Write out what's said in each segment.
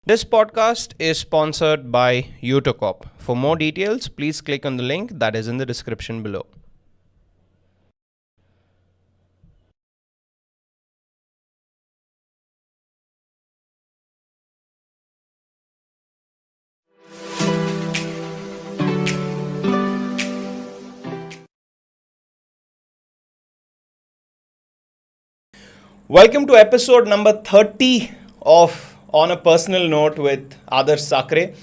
This podcast is sponsored by Utocop. For more details, please click on the link that is in the description below. Welcome to episode number 30 of On a Personal Note with Adarsh Sakare.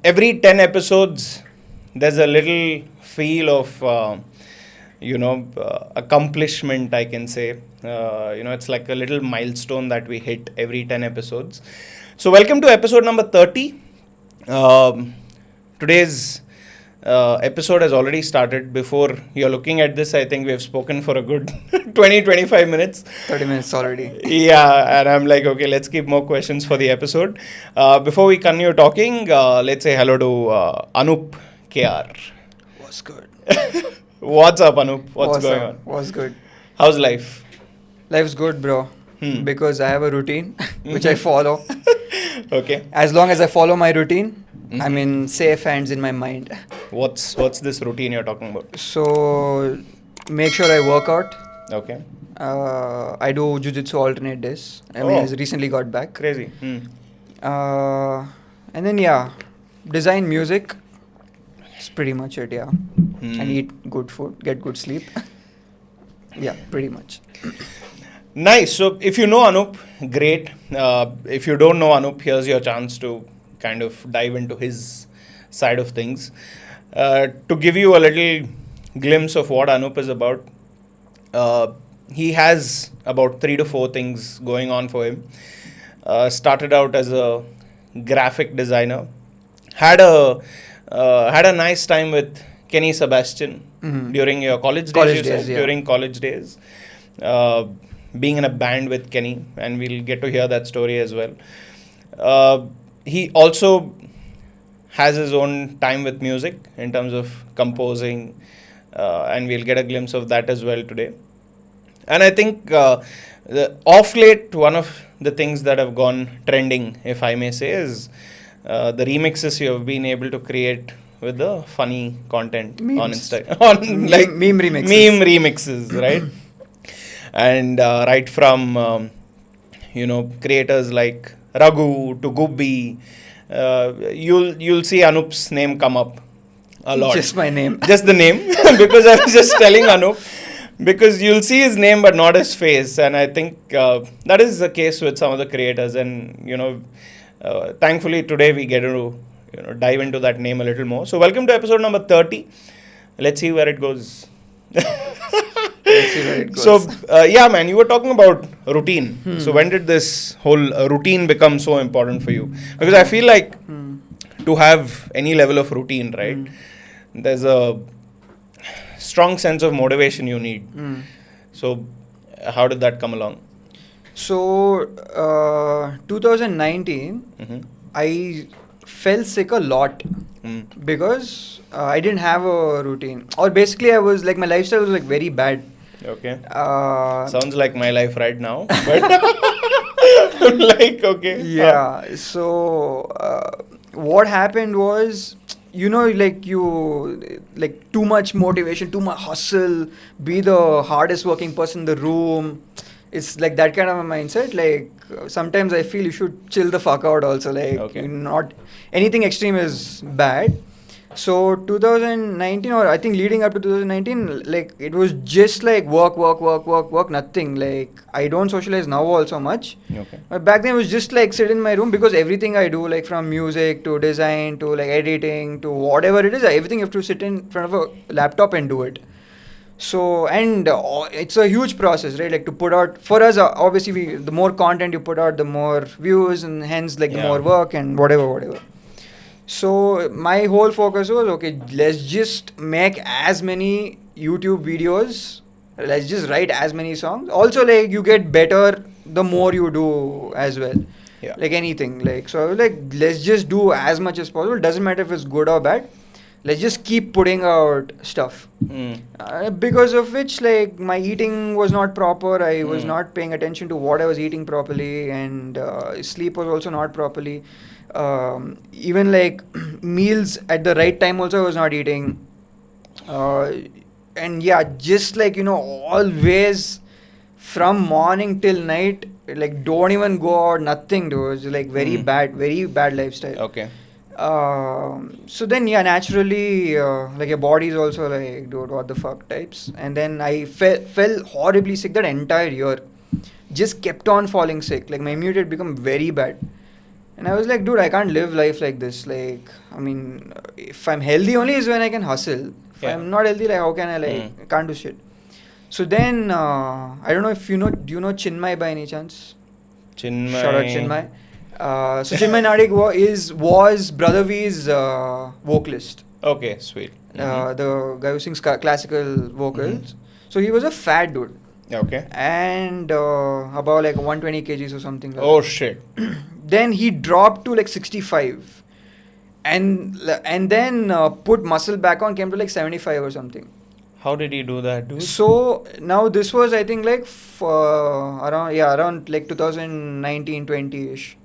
Every 10 episodes, there's a little feel of, accomplishment, I can say. It's like a little milestone that we hit every 10 episodes. So, welcome to episode number 30. Today's episode has already started. Before you're looking at this, I think we have spoken for a good 20-25 minutes. 30 minutes already. Yeah, and I'm like, okay, let's keep more questions for the episode. Before we continue talking, let's say hello to Anup KR. Was good. What's up, Anup? What's going on? Was good. How's life? Life's good, bro. Because I have a routine which I follow. Okay. As long as I follow my routine, I'm in safe hands in my mind. What's this routine you're talking about? So, make sure I work out. Okay. I do jiu-jitsu alternate days. I recently got back. Crazy. And then, design music. That's pretty much it, And eat good food, get good sleep. Yeah, pretty much. Nice. So, if you know Anup, great. If you don't know Anup, here's your chance to kind of dive into his side of things. To give you a little glimpse of what Anup is about, he has about 3 to 4 things going on for him. Started out as a graphic designer, had a nice time with Kenny Sebastian during your college days. During college days, being in a band with Kenny, and we'll get to hear that story as well. He also has his own time with music in terms of composing, and we'll get a glimpse of that as well today. And I think off late, one of the things that have gone trending, if I may say, is the remixes you have been able to create with the funny content on Instagram, on like meme remixes. Meme remixes, right? And right from creators like Raghu to Gubbi, you'll see Anup's name come up a lot. Just my name. Just the name, because I was just telling Anup, because you'll see his name but not his face, and I think that is the case with some of the creators, and thankfully today we get to dive into that name a little more. So welcome to episode number 30. Let's see where it goes. So, man, you were talking about routine. So, when did this whole routine become so important for you? Because I feel like to have any level of routine, right, there's a strong sense of motivation you need. So, how did that come along? So, 2019, I fell sick a lot because I didn't have a routine. Or basically, I was like, my lifestyle was like very bad. Okay. Sounds like my life right now. But like, okay. Yeah. So, what happened was, like too much motivation, too much hustle, be the hardest working person in the room. It's like that kind of a mindset. Like, sometimes I feel you should chill the fuck out also. Like, not anything extreme is bad. So 2019, or I think leading up to 2019, like it was just like work, nothing. Like I don't socialize now also much. Okay. But back then it was just like sit in my room, because everything I do, like from music to design to like editing to whatever it is, everything you have to sit in front of a laptop and do it. So, and it's a huge process, right? Like to put out, for us, obviously the more content you put out, the more views, and hence like the more work and whatever. So my whole focus was, okay, let's just make as many YouTube videos, let's just write as many songs. Also, like you get better the more you do as well. Yeah. Like anything. Like, so I was like, let's just do as much as possible. Doesn't matter if it's good or bad. let's just keep putting out stuff. Because of which, like, my eating was not proper. I was not paying attention to what I was eating properly, and sleep was also not properly. Even like meals at the right time also I was not eating. And yeah, just like, always from morning till night, like, don't even go out, nothing, dude. It's like very bad lifestyle. Okay. So then, yeah, naturally, like, your body is also like, dude, what the fuck types. And then I fell horribly sick that entire year. Just kept on falling sick. Like, my immunity had become very bad. And I was like, dude, I can't live life like this. Like, I mean, if I'm healthy only is when I can hustle. If I'm not healthy, like, how can I, like, I can't do shit. So then, I don't know if do you know Chinmay by any chance? Chinmay. Shout out Chinmay. So Chinmay Nadik was Brother V's vocalist. Okay, sweet. The guy who sings classical vocals. So he was a fat dude. Okay. And about like 120 kgs or something like Oh, that. shit. Then he dropped to like 65. And then put muscle back on, came to like 75 or something. How did he do that, dude? So now this was, I think, like around like 2019 20ish.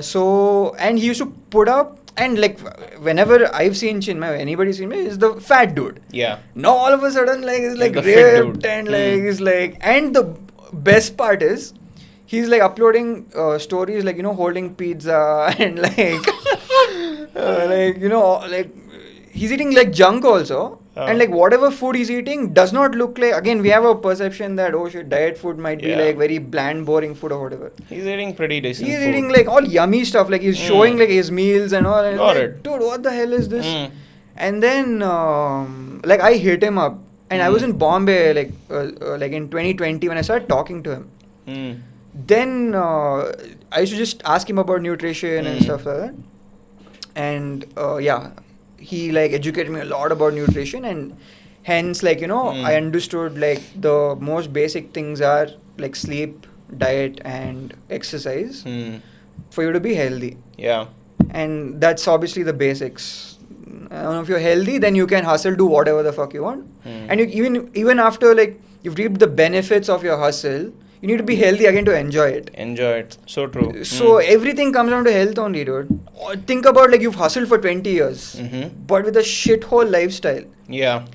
So, and he used to put up, and like whenever I've seen Chinmay, anybody's seen me, is the fat dude. Yeah. Now all of a sudden, like, he's like the fit ripped dude. and like he's like, and the best part is he's like uploading stories, like, holding pizza and like like he's eating like junk also. And like whatever food he's eating does not look like, again, we have a perception that, oh shit, diet food might be like very bland, boring food or whatever. He's eating pretty decent He's food. eating like all yummy stuff, like he's showing like his meals and all. And Got like, it. dude, what the hell is this? And then like I hit him up, and I was in Bombay like in 2020 when I started talking to him. Then I used to just ask him about nutrition and stuff like that. And yeah, he like educated me a lot about nutrition, and hence, like, I understood like the most basic things are like sleep, diet, and exercise for you to be healthy. Yeah. And that's obviously the basics. If you're healthy, then you can hustle, do whatever the fuck you want. And you, even after like you've reaped the benefits of your hustle, you need to be healthy again to enjoy it. Enjoy it. So true. So everything comes down to health only, dude. Think about like you've hustled for 20 years, but with a shithole lifestyle. Yeah.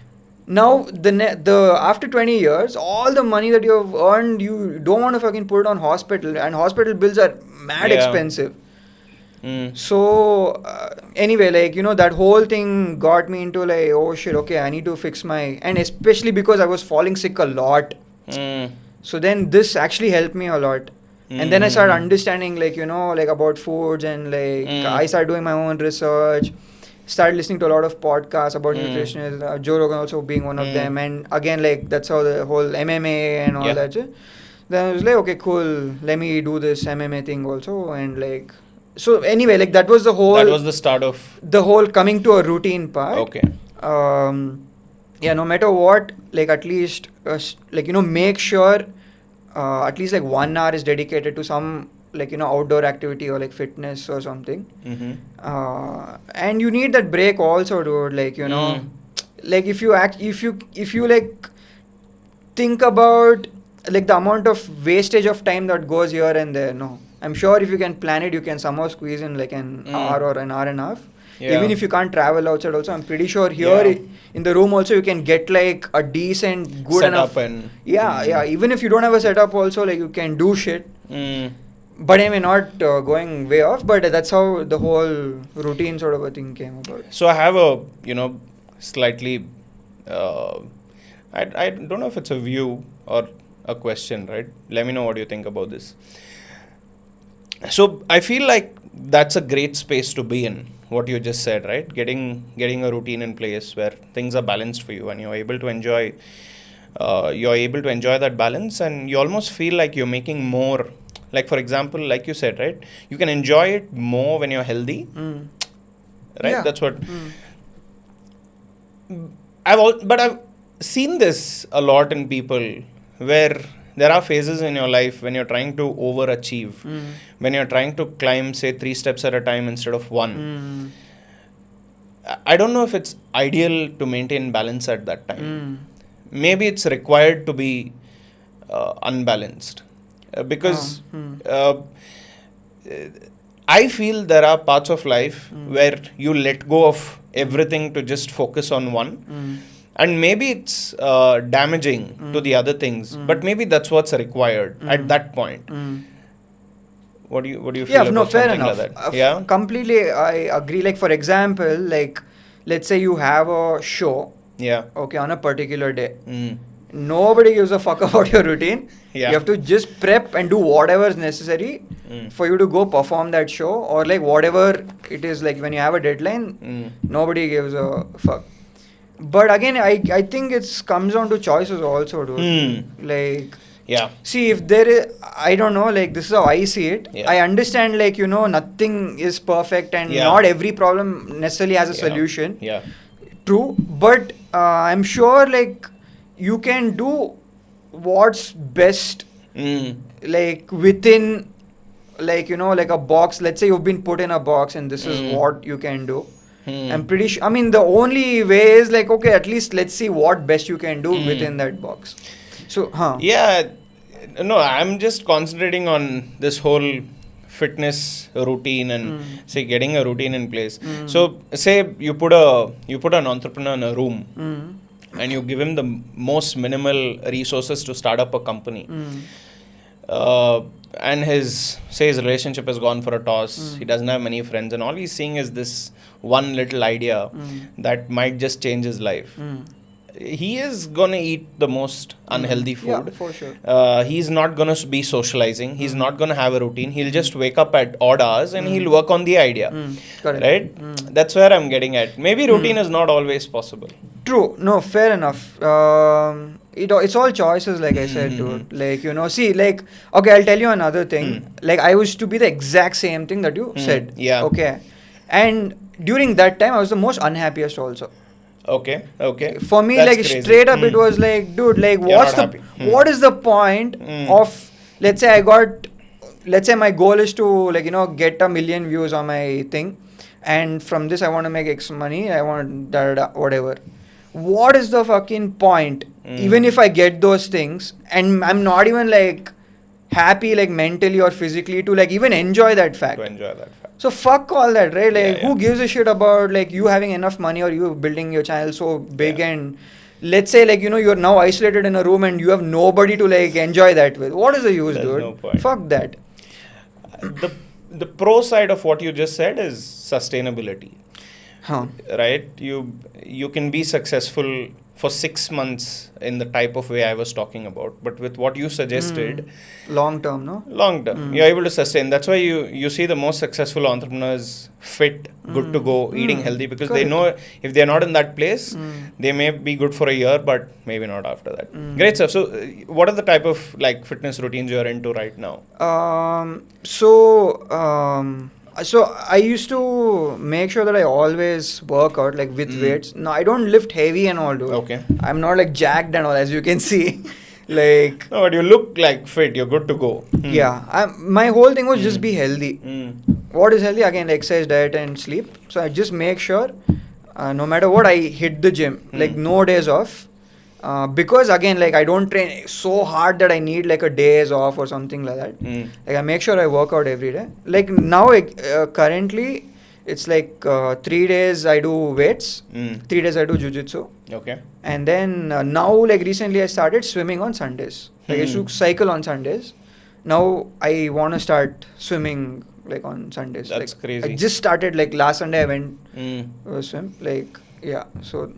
Now the after 20 years, all the money that you have earned, you don't want to fucking put it on hospital, and hospital bills are mad expensive. So anyway, like, that whole thing got me into like, oh shit, okay, I need to fix and especially because I was falling sick a lot. So then this actually helped me a lot. And then I started understanding like, like about foods, and like I started doing my own research, started listening to a lot of podcasts about nutrition, Joe Rogan also being one of them. And again, like, that's how the whole MMA and all that shit. Then I was like, okay, cool, let me do this MMA thing also. And like, so anyway, like, that was the start of the whole coming to a routine part. Okay. Yeah, no matter what, like, at least like, make sure at least like 1 hour is dedicated to some like, outdoor activity or like fitness or something. And you need that break also, dude. Like, like if you like think about like the amount of wastage of time that goes here and there, no, I'm sure if you can plan it, you can somehow squeeze in like an hour or an hour and a half. Even if you can't travel outside also, I'm pretty sure here in the room also you can get like a decent, good enough. Even if you don't have a setup also, like, you can do shit. But I mean, not going way off, but that's how the whole routine sort of a thing came about. So I have a, slightly, I don't know if it's a view or a question, right? Let me know what you think about this. So I feel like that's a great space to be in, what you just said, right? Getting a routine in place where things are balanced for you, and you're able to enjoy that balance, and you almost feel like you're making more. Like, for example, like you said, right? You can enjoy it more when you're healthy, right? Yeah. That's what I've seen this a lot in people, where there are phases in your life when you're trying to overachieve, when you're trying to climb, say, 3 steps at a time instead of 1. I don't know if it's ideal to maintain balance at that time. Mm. Maybe it's required to be unbalanced because I feel there are parts of life where you let go of everything to just focus on one. And maybe it's damaging to the other things, but maybe that's what's required at that point. What do you feel Yeah, about no, fair something enough. like that? Yeah. Completely, I agree. Like, for example, like, let's say you have a show, Yeah. okay, on a particular day. Mm. Nobody gives a fuck about your routine. Yeah. You have to just prep and do whatever is necessary for you to go perform that show, or like whatever it is. Like when you have a deadline, nobody gives a fuck. But again, I think it's comes down to choices also, dude. Like, Yeah. see, if there is, I don't know, like this is how I see it. Yeah. I understand, like, nothing is perfect and Yeah. not every problem necessarily has a Yeah. solution. Yeah. True, but I'm sure, like, you can do what's best, like, within, like, like a box. Let's say you've been put in a box and this is what you can do. I'm pretty sure, I mean, the only way is like, okay, at least let's see what best you can do within that box. So, Yeah. No, I'm just concentrating on this whole fitness routine and say getting a routine in place. So say you put an entrepreneur in a room and you give him the most minimal resources to start up a company. And his relationship has gone for a toss. He doesn't have many friends, and all he's seeing is this one little idea that might just change his life. He is gonna eat the most unhealthy food. Yeah, for sure. He's not gonna be socializing. He's not gonna have a routine. He'll just wake up at odd hours and he'll work on the idea. Correct. Right? That's where I'm getting at. Maybe routine is not always possible. True. No, fair enough. It's all choices, like I said, dude. Like, see, like, okay, I'll tell you another thing. Like, I used to be the exact same thing that you said. Yeah. Okay. And during that time, I was the most unhappiest also. Okay. For me, That's like, crazy. straight up, it was like, dude, like, You're what's not the, happy. what is the point of, let's say let's say my goal is to, like, get 1 million views on my thing. And from this, I want to make X money. I want whatever. What is the fucking point? Even if I get those things and I'm not even like happy, like mentally or physically, to like even enjoy that fact. So fuck all that, right? Like, who gives a shit about like you having enough money or you building your channel so big and let's say like you're now isolated in a room and you have nobody to like enjoy that with. What is the use, There's dude? no point. Fuck that. The pro side of what you just said is sustainability. Right? You can be successful for 6 months in the type of way I was talking about, but with what you suggested, long term, no? Long term, you're able to sustain. That's why you see the most successful entrepreneurs fit, good to go, eating healthy, because they know if they're not in that place, they may be good for a year, but maybe not after that. Great stuff. So, what are the type of like fitness routines you're into right now? So I used to make sure that I always work out like with weights. No, I don't lift heavy and all, dude. Okay. I'm not like jacked and all, as you can see. Like, no, but you look like fit. You're good to go. Yeah. My whole thing was just be healthy. What is healthy? Again, exercise, diet, and sleep. So I just make sure, no matter what, I hit the gym. Like no days off. Because again, like I don't train so hard that I need like a days off or something like that. Like I make sure I work out every day. Like now, currently, it's like 3 days I do weights, 3 days I do jujitsu. Okay. And then now, like recently, I started swimming on Sundays. Like I used to cycle on Sundays. Now I want to start swimming like on Sundays. That's like, crazy. I just started like last Sunday I went swim. Like yeah, so.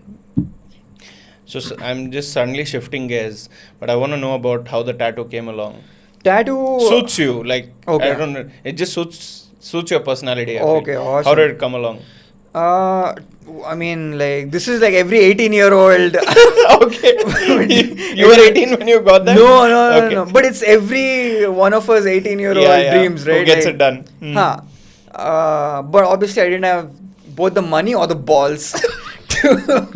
So I'm just suddenly shifting gears, but I want to know about how the tattoo came along. Tattoo suits you, like okay. I don't know. It just suits your personality. Okay, awesome. How did it come along? I mean, like this is like every 18-year-old. Okay. You were 18 when you got that? No. But it's every one of us 18-year-old dreams, right? Who gets like, it done? But obviously, I didn't have both the money or the balls to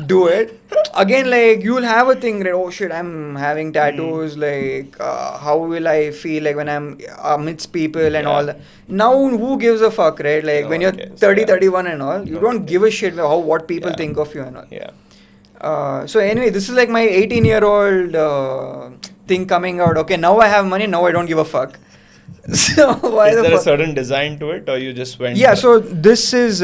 do it. again, like you'll have a thing, right? Oh shit, I'm having tattoos. Like, how will I feel like when I'm amidst people and all Yeah. that? Now, who gives a fuck, right? Like No when one you're cares. 30, Yeah. 31 and all, you No one don't give a cares. shit how what people Yeah. think of you and all. Yeah. So anyway, this is like my 18-year-old thing coming out. Okay, now I have money. Now I don't give a fuck. So why Is the there a fuck? certain design to it, or you just went? Yeah. So this is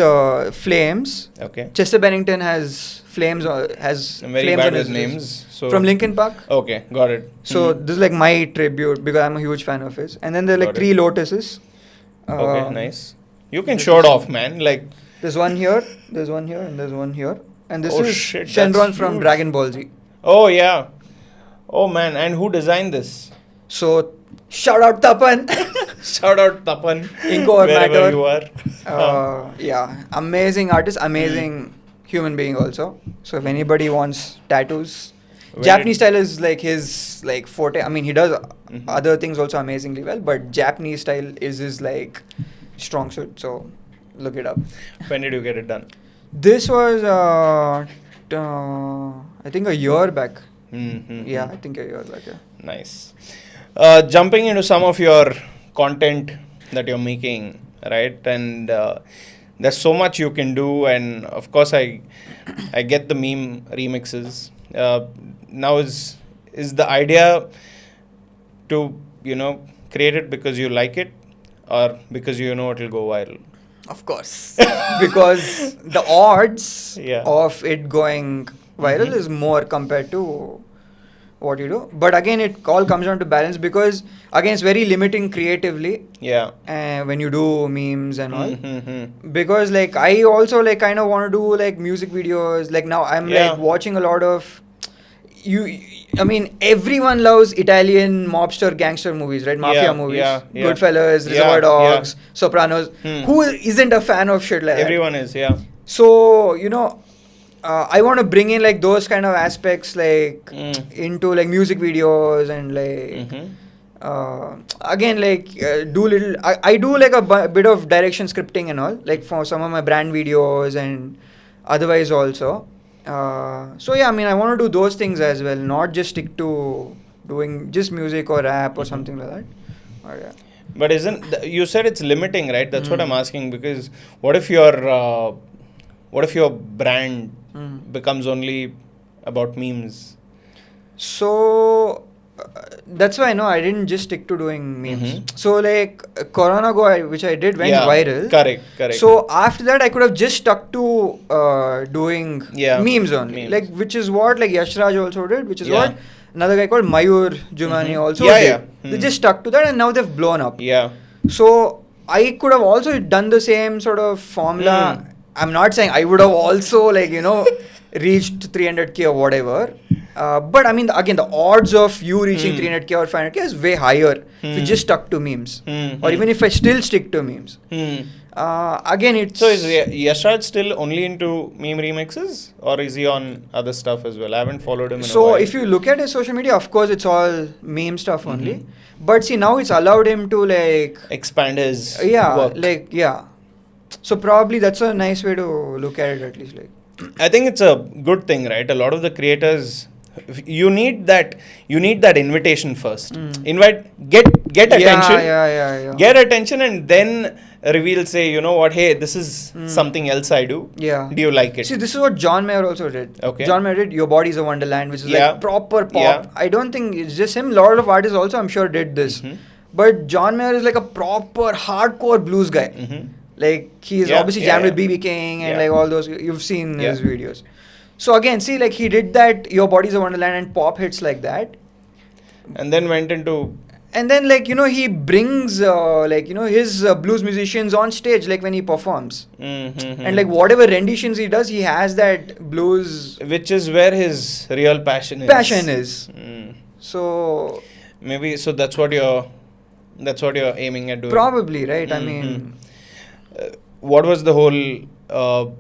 Flames. Okay. Chester Bennington has flames. Has I'm very flames bad on with his names. So from Linkin Park. Okay, got it. So this is like my tribute because I'm a huge fan of his. And then there are like Got it. 3 lotuses. Okay, Um, nice. You can this show it is- off, man. Like, There's one here. There's one here, and there's one here. And this oh is shit, Shenron that's from huge. Dragon Ball Z. Oh yeah. Oh man, and who designed this? So shout out Tapan. Shout out Tapan, Inko or wherever Matter. you are. Yeah, amazing artist, amazing human being also. So if anybody wants tattoos, When Japanese did- style is like his like forte. I mean, he does Mhm. other things also amazingly well, but Japanese style is his like strong suit. So look it up. When did you get it done? This was I think a year back. Mm-hmm. Yeah, I think a year back. Yeah. Nice. Jumping into some of your content that you're making, right? And there's so much you can do, and of course, I get the meme remixes. Now is the idea to create it because you like it, or because you know it'll go viral? Of course, because the odds Yeah. of it going viral Mhm. is more compared to what you do. But again, it all comes down to balance because again, it's very limiting creatively Yeah. when you do memes and all. Mm-hmm. Because like I also like kind of want to do like music videos. Like now I'm Yeah. like watching a lot of you. I mean, everyone loves Italian mobster gangster movies, right? Mafia Yeah, movies, yeah, yeah. Goodfellas, Yeah, Reservoir yeah. Dogs, Sopranos. Hmm. Who isn't a fan of shit like that? Everyone is, yeah. So I want to bring in like those kind of aspects like Mm. into like music videos and like again like do little. I do like a bit of direction scripting and all like for some of my brand videos and otherwise also. So yeah, I mean I want to do those things as well, not just stick to doing just music or rap or Mhm. something like that. Or, yeah. But you said it's limiting, right? That's what I'm Mm. asking, because what if your brand becomes only about memes? So that's why I didn't just stick to doing memes. Mhm. So like Corona Go, which I did, went Yeah, viral. correct. So after that, I could have just stuck to doing Yeah, memes only, memes. like which is what like Yash Raj also did, which is Yeah. what another guy called Mayur Jumani Mhm. also Yeah, did. yeah. They Hmm. just stuck to that, and now they've blown up. Yeah. So I could have also done the same sort of formula. I'm not saying I would have also like reached 300k or whatever. But I mean again the odds of you reaching 300k or 500k is way higher if you just stuck to memes, or even if I still stick to memes. Again it's So is Yashraj still only into meme remixes, or is he on other stuff as well? I haven't followed him in a so while. if you look at his social media, of course it's all meme stuff only. Mhm. But see now it's allowed him to like expand his work. So probably that's a nice way to look at it, at least like. I think it's a good thing, right? A lot of the creators, you need that invitation first. Invite, get attention. Yeah. Get attention, and then reveal, say, you know what, hey, this is something else I do. Yeah. Do you like it? See, this is what John Mayer also did. Okay. John Mayer did Your Body's a Wonderland, which is Yeah. like proper pop. Yeah. I don't think it's just him. A lot of artists also, I'm sure, did this. Mhm. But John Mayer is like a proper hardcore blues guy. Mhm. Like he's Yeah, obviously yeah, jammed with yeah. BB King and Yeah. like all those. You've seen Yeah. his videos. So again, see, like he did that Your Body's a Wonderland and pop hits like that. And then went into. And then like he brings his blues musicians on stage like when he performs. Mhm. And like whatever renditions he does, he has that blues Which is where his real passion is. Mm. So Maybe so that's what you're aiming at doing. probably right. I Mhm. mean, What was the whole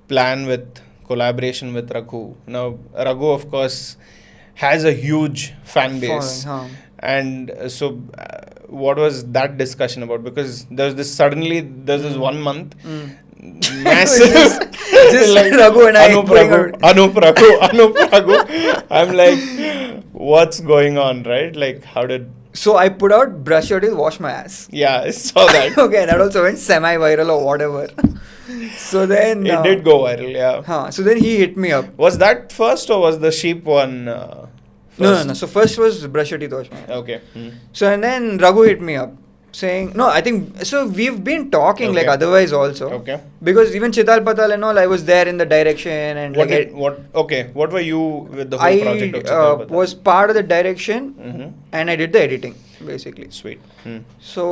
plan with collaboration with Raghu? Now Raghu, of course, has a huge fan base. following, And so what was that discussion about? Because there's this 1 month, massive. just like Raghu and I Anup putting Raghu, out. Anup Raghu, Anup Raghu. I'm like, what's going on, right? Like, how did? So I put out brush your teeth, wash my ass. Yeah, I saw that. Okay, that also went semi-viral or whatever. So then, It did go viral. Yeah. so then he hit me up. Was that first or was the sheep one first? No. So first was brush your teeth, wash my ass. Okay. So and then Raghu hit me up saying, no, I think, so we've been talking like Okay. otherwise also. Okay. Because even Chital Patal and all, I was there in the direction and What like did what? Okay. What were you with the whole project of I Chital Patal? was part of the direction Mhm. and I did the editing basically. Sweet. So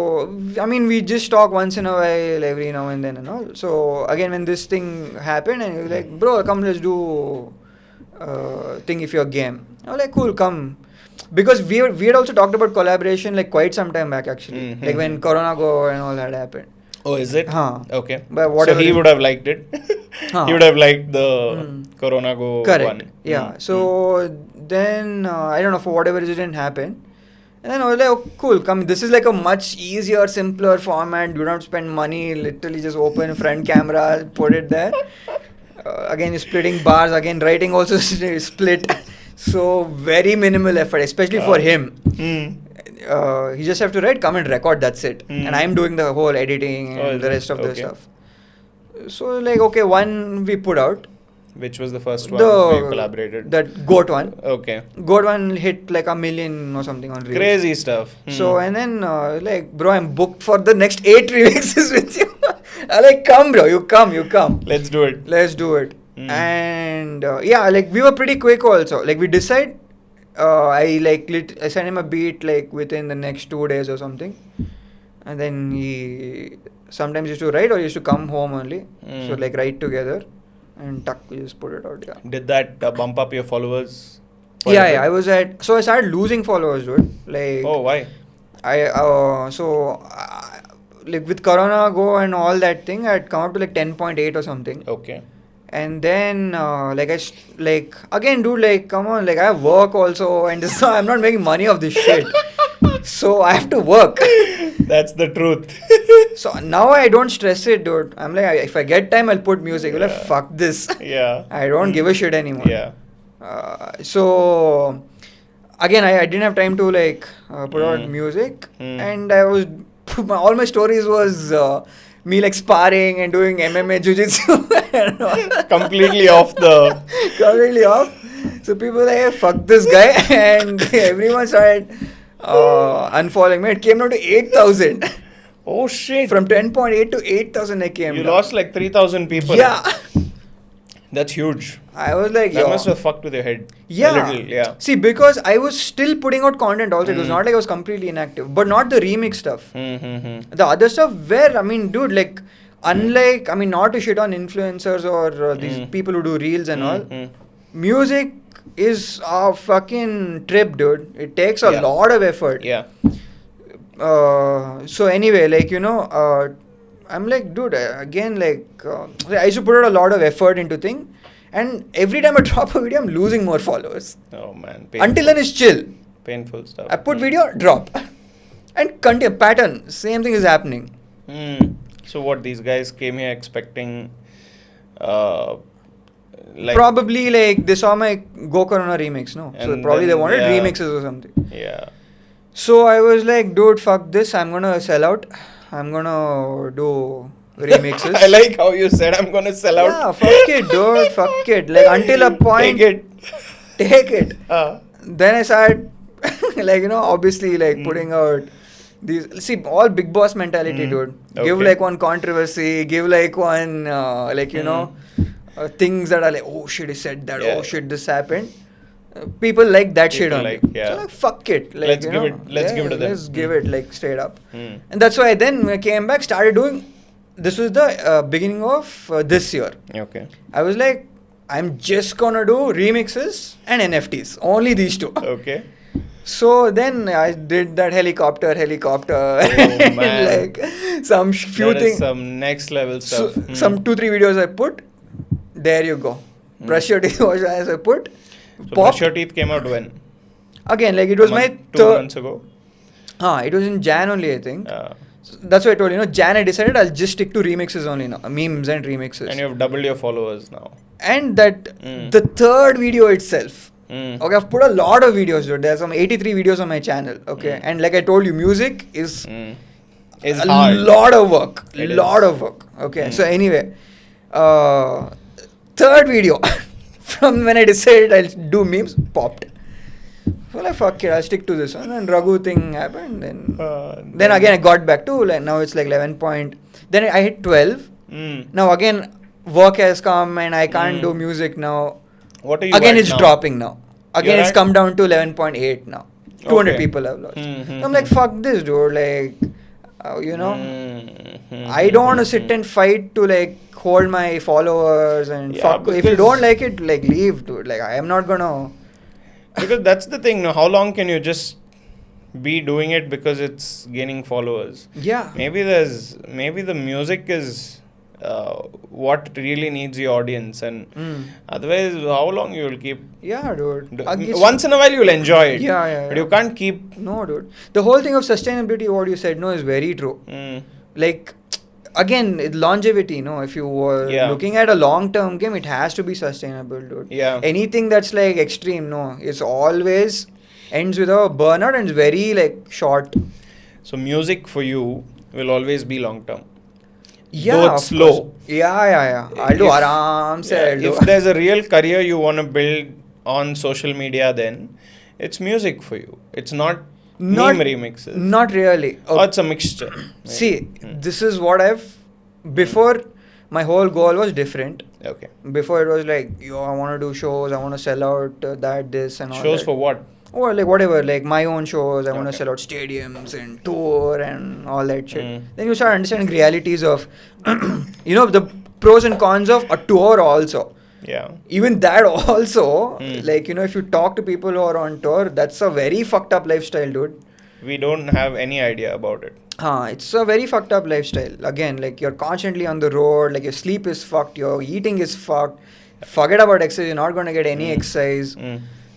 I mean, we just talk once in a while, every now and then and all. So again, when this thing happened, and he was like, "Bro, come, let's do thing if you're game." I was like, "Cool, come." Because we had also talked about collaboration like quite some time back actually, like when Corona Go and all that happened. Oh, is it? Huh. Okay. But So whatever he it- would have liked it. Huh. He would have liked the Corona Go Correct. one. Yeah. So then I don't know, for whatever reason it didn't happen. And then I was like, oh, cool, come. This is like a much easier, simpler format. You don't have to spend money. Literally just open front camera, put it there. Again, you're splitting bars. Again, writing also split. So very minimal effort, especially for him. He just have to write, come and record. That's it. And I'm doing the whole editing and the rest of the stuff. So like, okay, one we put out. Which was the first one where you collaborated? That goat one. Okay. Goat one hit like 1 million or something on Reels. Crazy stuff. So and then like, bro, I'm booked for the next 8 remixes with you. I like, come, bro, you come. Let's do it. Let's do it. And yeah, like we were pretty quick also. Like we decide. I sent him a beat like within the next 2 days or something, and then he sometimes used to write or used to come home only. So like write together. And tuck, we just put it out. Yeah. Did that bump up your followers? Yeah. I was so I started losing followers, dude. Like. Oh, why? Like with Corona Go and all that thing, I had come up to like 10.8 or something. Okay. And then again, dude, like, come on, like I have work also, and this, I'm not making money off this shit. So I have to work. That's the truth. So now I don't stress it, dude. I'm like, if I get time, I'll put music. I'm like, fuck this. Yeah. I don't give a shit anymore. Yeah. So again, I didn't have time to like put out music, and I was all my stories was me like sparring and doing MMA jiu-jitsu. Completely off the. Completely off. So people were like, hey, fuck this guy, and everyone started unfollowing me. It came down to 8,000. Oh shit. From 10.8 to 8,000 I came You down. lost like 3,000 people. Yeah. That's huge. I was like, That yo. must have fucked with your head. Yeah. A little, yeah. See, because I was still putting out content also. It was not like I was completely inactive. But not the remix stuff. The other stuff where, I mean, dude, like, unlike, I mean, not to shit on influencers or these people who do reels and all. Music is a fucking trip, dude. It takes a lot of effort. Yeah. So anyway, like, you know, I'm like, dude, again, like, I used to put out a lot of effort into thing. And every time I drop a video, I'm losing more followers. Oh man. Until then, it's chill. Painful stuff. I put video, drop. And continue, pattern, same thing is happening. So what, these guys came here expecting like Probably like they saw my Go Corona remix, no? So And probably they then, wanted yeah. remixes or something. Yeah. So I was like, dude, fuck this. I'm gonna sell out. I'm gonna do remixes. I like how you said I'm gonna sell out. Yeah, fuck it, dude. Fuck it. Like until a point. Take it. Then I started, like, you know, obviously, like putting out these. See, all big boss mentality, dude. Give Okay. like one controversy. Give like one, like, you know, things that are like, oh shit, he said that. Yeah. Oh shit, this happened. People like that shit People on like, yeah. So like, fuck it. Like, Let's you give know, it- let's give it to them. Let's give it like straight up. And that's why then I came back, started doing. This was the beginning of this year. Okay. I was like, I'm just gonna do remixes and NFTs. Only these two. Okay. So then I did that helicopter. Oh, man. Like some few That is things. some next level So, stuff. some 2-3 videos I put. There you go. Brush your teeth, wash your eyes, I put. So Brush Your Teeth came out when? Again, like it was my 2 months ago. It was in Jan only, I think. So that's why I told you, Jan, I decided I'll just stick to remixes only now, memes and remixes. And you've doubled your followers now. And that the third video itself. Okay, I've put a lot of videos, dude. There's some 83 videos on my channel. Okay, and like I told you, music is a hard. lot of work. It Of work. Okay, so anyway, third video from when I decided I'll do memes popped. So like fuck it, I'll stick to this one. And Raghu thing happened. Then again I got back to like now it's like 11 point. Then I hit 12. Now again work has come and I can't do music now. What are you Again at it's now? dropping now. Again You're it's at- come down to 11.8 now. 200 Okay. people have watched. So I'm like fuck this, dude. Like I don't want to sit and fight to like hold my followers and Yeah, fuck. If you because- don't like it, like leave, dude. Like I am not gonna. Because that's the thing. How long can you just be doing it because it's gaining followers? Yeah. Maybe the music is what really needs the audience, and otherwise, how long you will keep? Yeah, dude. Once in a while, you'll enjoy it. Yeah. But you can't keep. No, dude. The whole thing of sustainability, what you said, no, is very true. Like, again, longevity, if you were looking at a long-term game, it has to be sustainable, dude. Yeah. Anything that's like extreme, no, it's always ends with a burnout and it's very like short. So music for you will always be long term. Yeah, Though it's of slow. course. Yeah. I'll do aram se. I'll If do. there's a real career you want to build on social media, then it's music for you. It's not meme remixes. Not really. Or it's a mixture. See, this is what before my whole goal was different. Okay. Before it was like, I want to do shows, I want to sell out this and all Shows that. for what? Or like whatever, like my own shows, I want to Okay. sell out stadiums and tour and all that shit. Then you start understanding realities of, the pros and cons of a tour also. Yeah. Even that also, like, if you talk to people who are on tour, that's a very fucked up lifestyle, dude. We don't have any idea about it. It's a very fucked up lifestyle. Again, like you're constantly on the road, like your sleep is fucked, your eating is fucked. Forget about exercise, you're not going to get any exercise.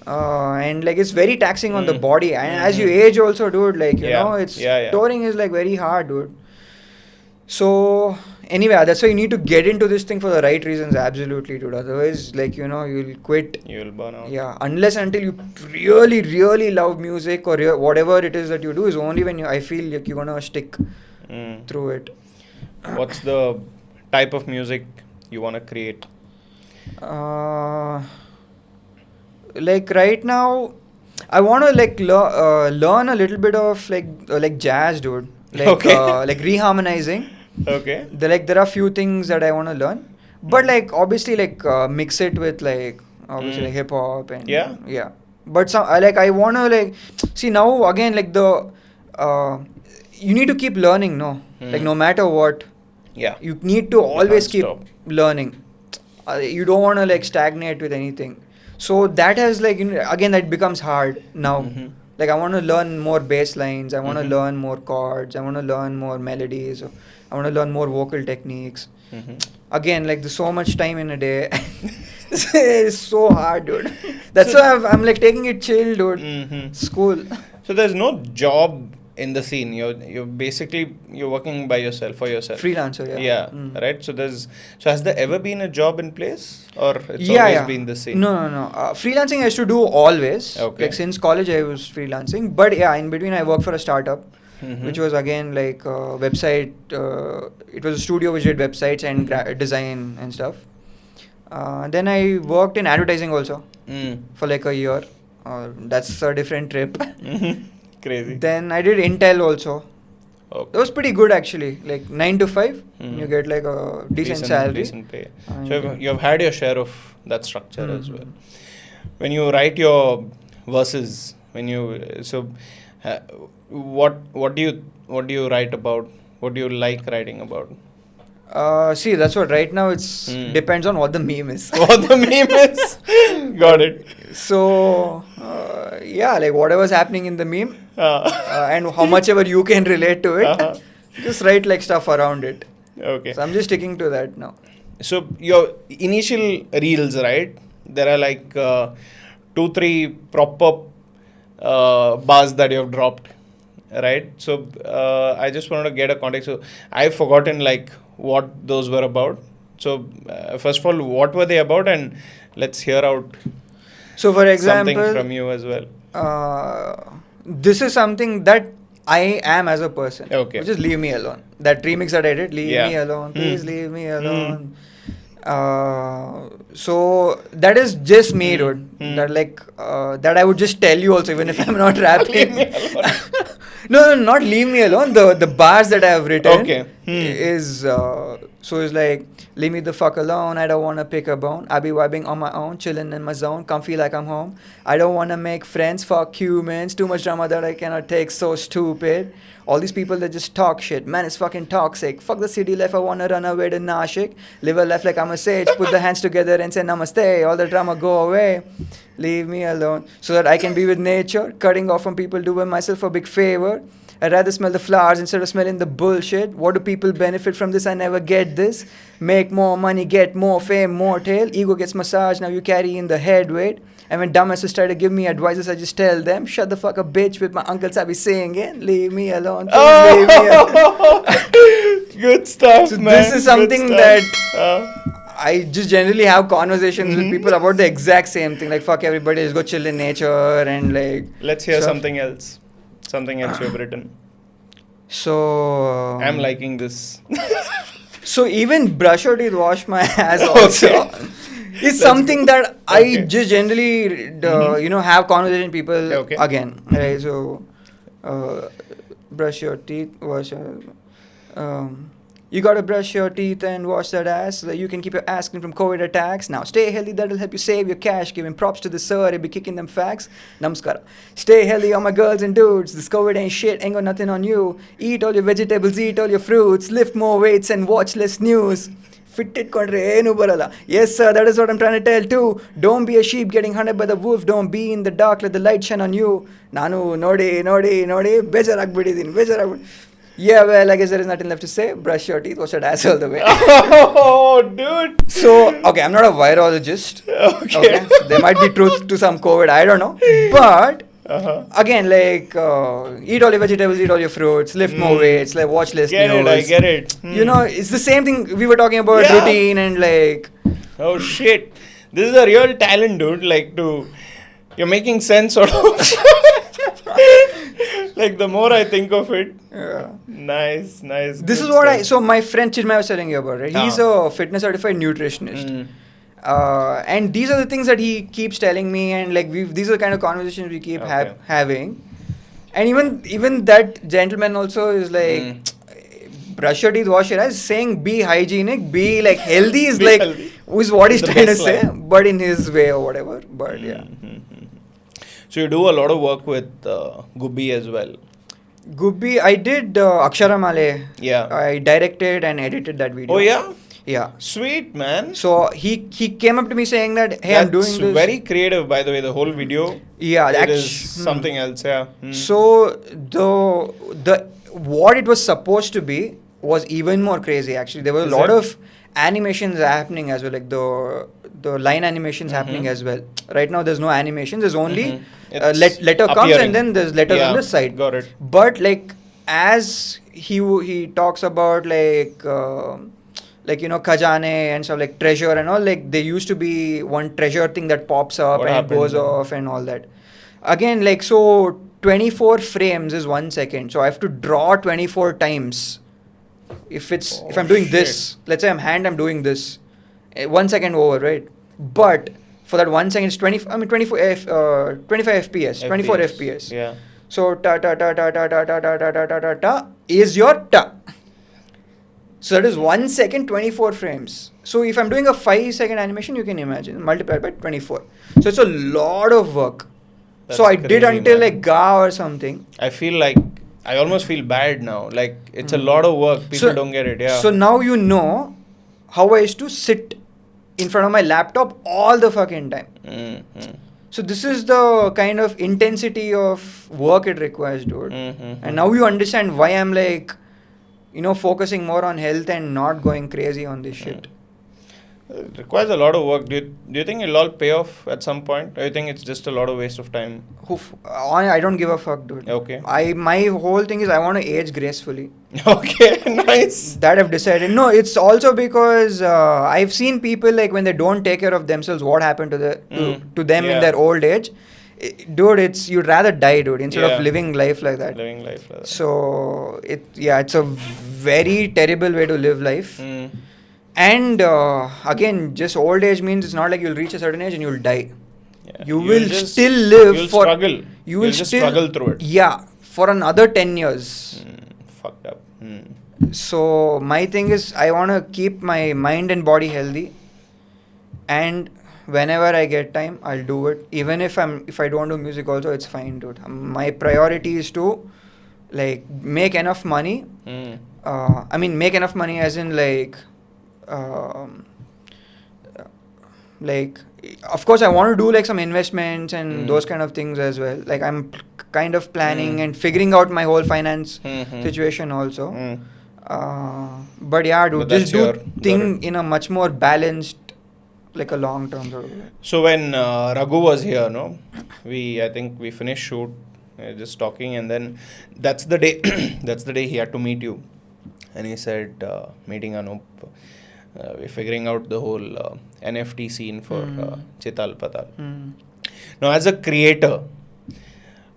And like it's very taxing on the body. And as you age also, dude, like, it's touring is like very hard, dude. So anyway, that's why you need to get into this thing for the right reasons, absolutely, dude. Otherwise, like, you'll quit. You'll burn out. Yeah, unless until you really, really love music or whatever it is that you do is only when I feel like you're gonna stick through it. What's the type of music you want to create? Like right now, I want to like learn a little bit of like jazz, dude. Like like reharmonizing. Okay. There are few things that I want to learn, but like obviously like mix it with like obviously like hip hop and yeah. But I want to like see now again like you need to keep learning, like no matter what. Yeah. You need to always keep stop. learning. You don't want to like stagnate with anything. So that has like again that becomes hard now. Like I want to learn more bass lines. I want to learn more chords. I want to learn more melodies. I want to learn more vocal techniques. Again, like there's so much time in a day. It's so hard, dude. That's why I'm like taking it chill, dude. School. So there's no job in the scene. You're basically working by yourself for yourself. Freelancer, yeah. Right. So has there ever been a job in place, or it's always been the same? No. Freelancing I used to do always. Okay. Like since college I was freelancing, but yeah, in between I worked for a startup, which was again like a website. It was a studio which did websites and design and stuff. Then I worked in advertising also for like a year. That's a different trip. Crazy. Then I did Intel also. Okay. That was pretty good actually. Like 9 to 5, you get like a decent salary. Decent pay. So you've had your share of that structure as well. When you write your verses, what do you write about? What do you like writing about? See, that's what right now it's depends on what the meme is. What the meme is? Got it. So yeah, like whatever's happening in the meme and how much ever you can relate to it, just write like stuff around it. Okay. So I'm just sticking to that now. So your initial reels, right? There are like 2-3 proper bars that you have dropped. right? So I just wanted to get a context. So I've forgotten like what those were about. So first of all, what were they about? And let's hear out So, for something example, from you as well. this is something that I am as a person. Okay. Just leave me alone. That remix that I did, leave Yeah. me alone, please Hmm. leave me alone. So that is just me, dude. That like that I would just tell you also, even if I'm not Leave me rapping. alone. No, not leave me alone. The bars that I have written Okay. is so it's like leave me the fuck alone. I don't wanna pick a bone. I be vibing on my own, chilling in my zone. Comfy like I'm home. I don't wanna make friends. Fuck humans. Too much drama that I cannot take. So stupid. All these people that just talk shit. Man, it's fucking toxic. Fuck the city life. I wanna run away to Nashik. Live a life like I'm a sage. Put the hands together and say namaste. All the drama go away. Leave me alone. So that I can be with nature. Cutting off from people, doing myself a big favor. I'd rather smell the flowers instead of smelling the bullshit. What do people benefit from this? I never get this. Make more money, get more fame, more tail. Ego gets massaged, now you carry in the head weight. And when dumbasses try to give me advices, I just tell them, shut the fuck up, bitch, with my Uncle Sabi singing. Leave me alone, please leave me alone. Good stuff, So man. this is something Good that stuff. I just generally have conversations with Mhm. people about the exact same thing. Like, fuck everybody, just go chill in nature and like... Let's hear stuff. something else. Something else you've written. So... I'm liking this. So even brush your teeth, wash my ass also Okay. is Let's something go. that I Okay. just generally, Mhm. have conversation with people Okay. again. Right? So, brush your teeth, wash your... You gotta brush your teeth and wash that ass so that you can keep your ass clean from COVID attacks. Now, stay healthy, that'll help you save your cash. Giving props to the sir, he be kicking them facts. Namaskara. Stay healthy, all my girls and dudes. This COVID ain't shit, ain't got nothing on you. Eat all your vegetables, eat all your fruits. Lift more weights and watch less news. Fit it konಡ್ರೆ ಏನು ಬರಲ್ಲ. Yes, sir, that is what I'm trying to tell too. Don't be a sheep getting hunted by the wolf. Don't be in the dark, let the light shine on you. ನಾನು ನೋಡಿ ಬೇಜಾರಾಗ್ಬಿಟ್ಟಿದ್ದೀನಿ. Yeah, well, I guess there is nothing left to say. Brush your teeth, wash your ass all the way. Oh, dude. So, okay, I'm not a virologist. Okay. There might be truth to some COVID, I don't know. But, Uh-huh. again, like, eat all your vegetables, eat all your fruits, lift more weights, like, watch less Get news. it, I get it. You know, it's the same thing we were talking about Yeah. routine and, like... Oh, shit. This is a real talent, dude. Like, you're making sense sort of. Like, the more I think of it. Yeah. Nice. This Good is what stuff. So my friend Chinmay was telling you about, right? He's a fitness certified nutritionist. Mm. And these are the things that he keeps telling me, and like these are the kind of conversations we keep Okay. having. And even that gentleman also is like, brush your teeth, wash your eyes, saying be hygienic, be like healthy is Be like healthy. is what he's The trying to best say, line. but in his way or whatever. But yeah, So you do a lot of work with Gubbi as well. Gubbi, I did Akshara Male. Yeah. I directed and edited that video. Oh yeah. Yeah. Sweet, man. So he came up to me saying that, hey, I'm doing That's this. very creative, by the way. The whole video. Yeah, It is something else. Yeah. So the what it was supposed to be was even more crazy. Actually, there were a Is lot it? of animations happening as well, like the line animations happening as well. Right now, there's no animations. There's only It's letter comes appearing. and then there's letters Yeah, on the side. got it. But like as he talks about like khajane and stuff like treasure and all, like there used to be one treasure thing that pops up What and it happened goes then? off and all that. Again, like, so 24 frames is 1 second, so I have to draw 24 times. If I'm doing this, let's say I'm doing this, 1 second over, right? But for that 1 second, it's 25 fps, 24 fps. Yeah. So ta ta ta ta ta ta ta ta ta ta ta ta ta is your ta. So that is 1 second, 24 frames. So if I'm doing a 5-second animation, you can imagine multiplied by 24. So it's a lot of work. That's So I did crazy, until man. like Ga or something. I feel like I almost feel bad now. Like it's a lot of work. People don't get it. Yeah. So now you know how I used to sit in front of my laptop all the fucking time. Mm-hmm. So this is the kind of intensity of work it requires, dude. Mm-hmm. And now you understand why I'm like, focusing more on health and not going crazy on this shit. It requires a lot of work. Do you think it'll all pay off at some point? Or you think it's just a lot of waste of time? I don't give a fuck, dude. Okay. My whole thing is I want to age gracefully. Okay, nice. That I've decided. No, it's also because I've seen people like when they don't take care of themselves, what happened to to them in Yeah. their old age. Dude, it's you'd rather die, dude, instead Yeah. of living life like that. Living life like that. So it's a very terrible way to live life. Mm. And again, just old age means it's not like you'll reach a certain age and you'll die. Yeah. You You'll will just- still live You'll for. struggle. You You'll will just still struggle through it. Yeah, for another 10 years. Fucked up. So my thing is, I want to keep my mind and body healthy, and whenever I get time, I'll do it. Even if I don't do music, also it's fine, dude. My priority is to like make enough money. I mean, make enough money as in like, of course, I want to do like some investments and those kind of things as well. Like I'm kind of planning and figuring out my whole finance situation also. But yeah, dude, But just that's do your- thing in a much more balanced, like a long term sort of way. So when Raghu was here, no, I think we finished shoot, just talking, and then that's the day, that's the day he had to meet you, and he said, meeting Anup, we're figuring out the whole NFT scene for Chital Patal. Now, as a creator,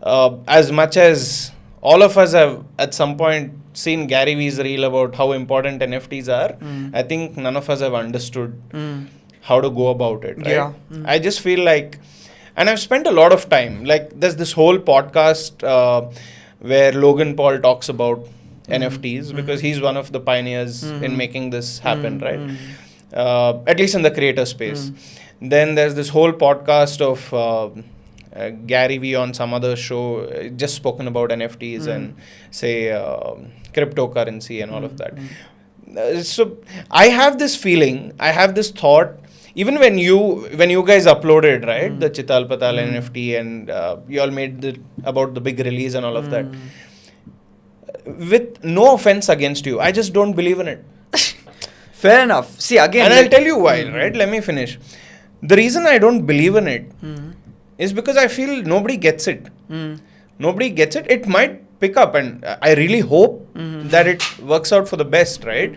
as much as all of us have at some point seen Gary Vee's reel about how important NFTs are, I think none of us have understood how to go about it, right? Yeah. I just feel like, and I've spent a lot of time, like there's this whole podcast where Logan Paul talks about NFTs because he's one of the pioneers in making this happen, right? At least in the creator space. Then there's this whole podcast of Gary Vee on some other show, just spoken about NFTs and say cryptocurrency and all of that. So I have this feeling, I have this thought, even when you guys uploaded, right, the Chital Patal NFT and you all made about the big release and all of that, with no offense against you, I just don't believe in it. Fair enough. See, again, And I'll tell you why, right? Let me finish. The reason I don't believe in it is because I feel nobody gets it. Nobody gets it. It might pick up, and I really hope that it works out for the best, right?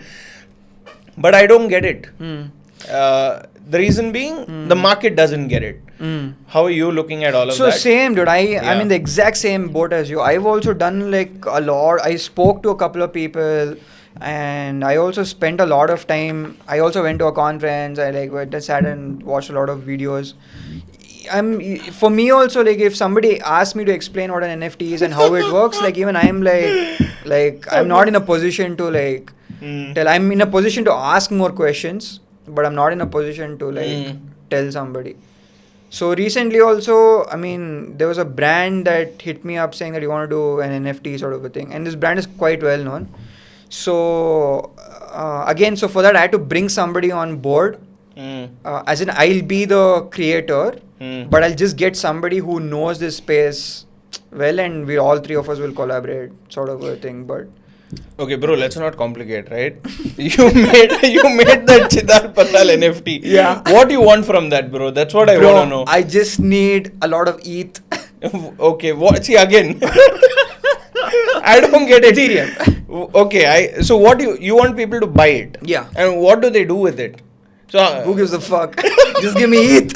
But I don't get it. The reason being, the market doesn't get it. How are you looking at all of so that? same, dude. I'm Yeah. in the exact same boat as you. I've also done like a lot. I spoke to a couple of people, and I also spent a lot of time. I also went to a conference. I like went and sat and watched a lot of videos. For me also, like if somebody asks me to explain what an NFT is and how it works, like even I'm like I'm not in a position to like tell. I'm in a position to ask more questions, but I'm not in a position to like tell somebody. So recently also, I mean, there was a brand that hit me up saying that you want to do an NFT sort of a thing, and this brand is quite well known. So again, so for that I had to bring somebody on board. As in, I'll be the creator, but I'll just get somebody who knows this space well, and we all three of us will collaborate, sort of a thing. But Okay, bro, let's not complicate, right? you made that Chital Patal NFT. Yeah. What do you want from that, bro? That's what I want to know. I just need a lot of ETH. Okay, what? See again. I don't get it. Ethereum. Okay, so what you want people to buy it? Yeah. And what do they do with it? So Who gives a fuck? Just give me ETH.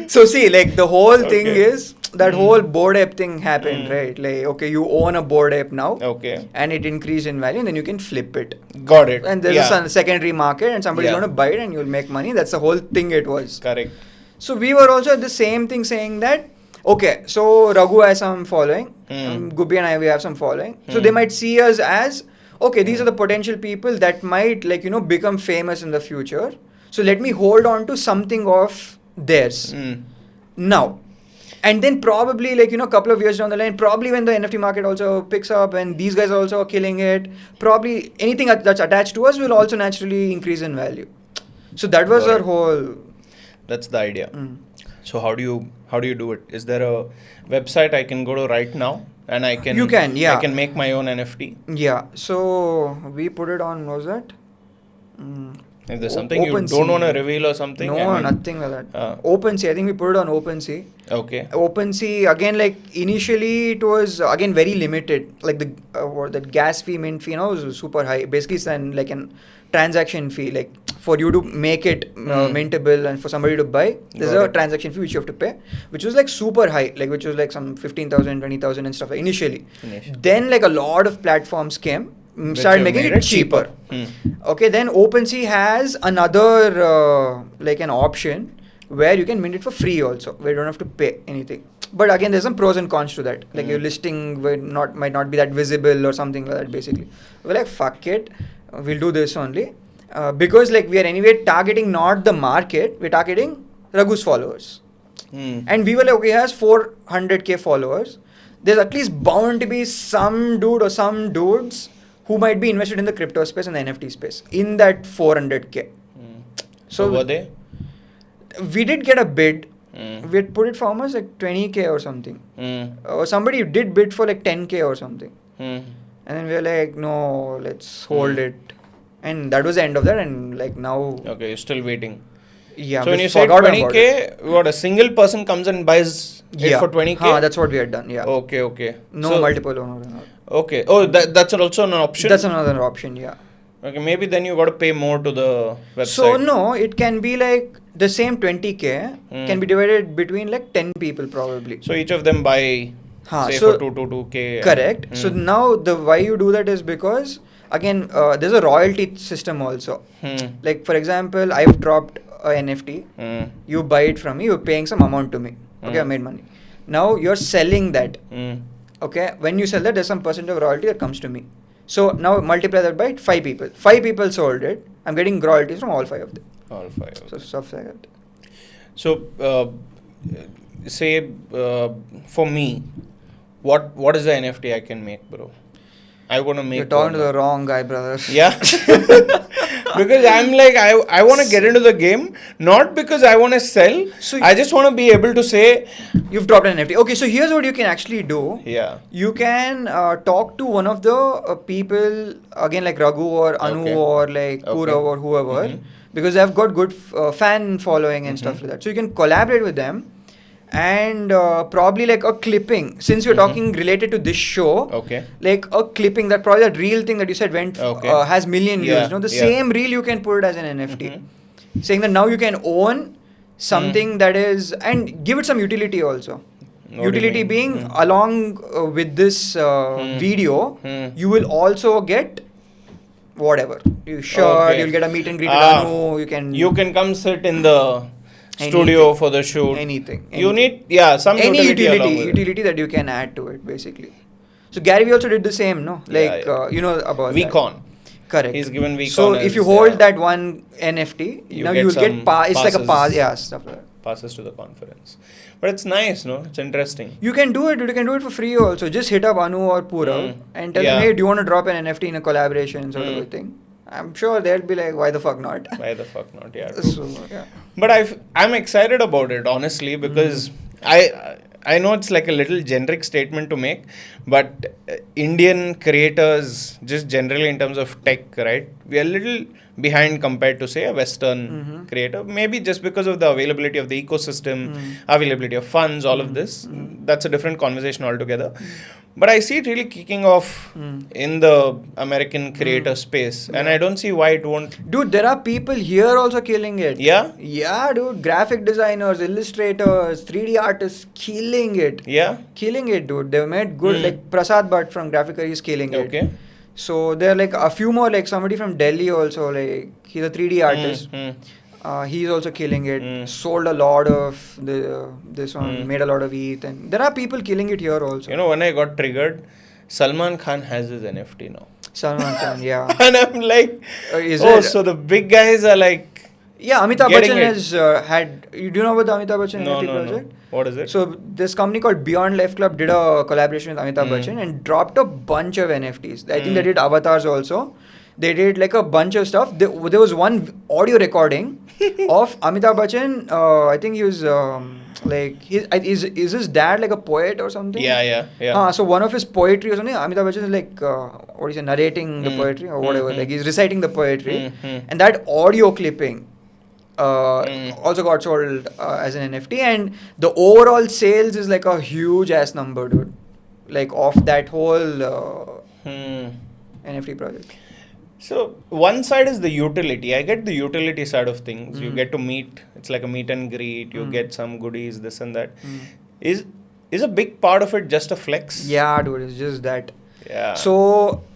So see, like the whole thing Okay. is that whole Bored Ape thing happened, right? Like, okay, you own a Bored Ape now, Okay, and it increased in value, and then you can flip it. got it. And there's a secondary market, and somebody's Yeah. going to buy it, and you'll make money. That's the whole thing it was. Correct. So we were also at the same thing saying that, okay, so Raghu has some following, Guppy and I, we have some following. So they might see us as, okay, these are the potential people that might, like, become famous in the future. So let me hold on to something of theirs now. And then probably, like, a couple of years down the line, probably when the NFT market also picks up and these guys also are killing it, probably anything that's attached to us will also naturally increase in value. So that was Got our it. whole... That's the idea. So how do you do it? Is there a website I can go to right now and I can You can, yeah. I can make my own NFT? Yeah, so we put it on, what was that? Is there something you don't want to reveal or something? No, nothing like that. OpenSea, I think we put it on OpenSea. Okay. OpenSea, again, like initially it was again very limited. Like that gas fee, mint fee, was super high. Basically, it's like an transaction fee. Like for you to make it mintable and for somebody to buy, there's a transaction fee which you have to pay, which was like super high, like which was like some 15,000, 20,000 and stuff like initially. Then like a lot of platforms came. Started making it cheaper. Okay, then OpenSea has another like an option where you can mint it for free also, where you don't have to pay anything. But again, there's some pros and cons to that. Like your listing might not be that visible or something like that. Basically, we're like fuck it, we'll do this only because like we are anyway targeting not the market, we're targeting Raghu's followers, and we were like, okay, he has 400k followers. There's at least bound to be some dude or some dudes who might be invested in the crypto space and the NFT space in that 400k. So were they? We did get a bid. We had put it for almost like 20k or something. Or somebody did bid for like 10k or something. And then we were like, no, let's hold it. And that was the end of that. And like now. Okay, you're still waiting. Yeah. So when you said 20k, what, a single person comes and buys it for 20k? That's what we had done. Yeah. Okay. No multiple owner. Okay. Oh, that's also an option? That's another option, yeah. Okay, maybe then you got to pay more to the website. So no, it can be like the same 20k can be divided between like 10 people probably. So each of them buy say for 2k. Correct. So now the why you do that is because again there's a royalty system also. Like for example, I've dropped a NFT. You buy it from me, you're paying some amount to me. Okay, I made money. Now you're selling that. Okay, when you sell that, there's some percent of royalty that comes to me. So now multiply that by 5 people. 5 people sold it. I'm getting royalties from all 5 of them. All 5 of them. So stuff like that. So say for me, what is the NFT I can make, bro? I want to make. You're talking to the wrong guy, brother. Yeah. Because I'm like, I want to get into the game, not because I want to sell. So I just want to be able to say, you've dropped an NFT. Okay, so here's what you can actually do. Yeah. You can talk to one of the people, again, like Raghu or Anu or like Purav or whoever, because they have got good fan following and stuff like that. So you can collaborate with them. And probably like a clipping, since you're talking related to this show, like a clipping, that probably that reel thing that you said went has million views. The same reel you can put it as an NFT, saying that now you can own something that is, and give it some utility also. Utility being along with this video, you will also get whatever shirt, you'll get a meet and greet with Anu, you can come sit in the studio for the shoot. Anything. You need some utility that you can add to it basically. So Gary Vee also did the same, no? Like you know about VCon. Correct. He's given VCon. So if you hold that one NFT, now you'll get it's like a pass, stuff like that. Passes to the conference. But it's nice, no? It's interesting. You can do it for free also. Just hit up Anu or Purav and tell them, hey, do you want to drop an NFT in a collaboration sort of a thing? I'm sure they'll be like, why the fuck not? Why the fuck not? Yeah. So, But I'm excited about it, honestly, because I know it's like a little generic statement to make, but Indian creators, just generally in terms of tech, right? We are a little behind compared to, say, a Western creator. Maybe just because of the availability of the ecosystem, availability of funds, all of this. That's a different conversation altogether. But I see it really kicking off in the American creator space. And I don't see why it won't. Dude, there are people here also killing it. Yeah? Yeah, dude. Graphic designers, illustrators, 3D artists killing it. Yeah? Killing it, dude. They've made good. Like Prasad Bhatt from Graphica is killing it. Okay. So there are like a few more, like somebody from Delhi also, like he's a 3D artist. He's also killing it. Sold a lot of this one, made a lot of ETH. And there are people killing it here also. You know, when I got triggered, Salman Khan has his NFT now. Salman Khan, yeah. And I'm like, so the big guys are like, yeah, Amitabh Bachchan has had. You do know about the Amitabh Bachchan NFT project? No. What is it? So this company called Beyond Life Club did a collaboration with Amitabh Bachchan and dropped a bunch of NFTs. I think they did avatars also. They did like a bunch of stuff. There was one audio recording of Amitabh Bachchan. I think he was like is his dad like a poet or something? Yeah. So one of his poetry or something, Amitabh Bachchan is like what is it, narrating the Mm. poetry or whatever. Mm. Like he's reciting the poetry, Mm. and that audio clipping Mm. also got sold as an NFT, and the overall sales is like a huge ass number, dude. Like of that whole Hmm. NFT project. So one side is the utility. I get the utility side of things. You Mm. get to meet. It's like a meet and greet. You Mm. get some goodies, this and that. Mm. Is a big part of it just a flex? Yeah, dude, it's just that. Yeah. So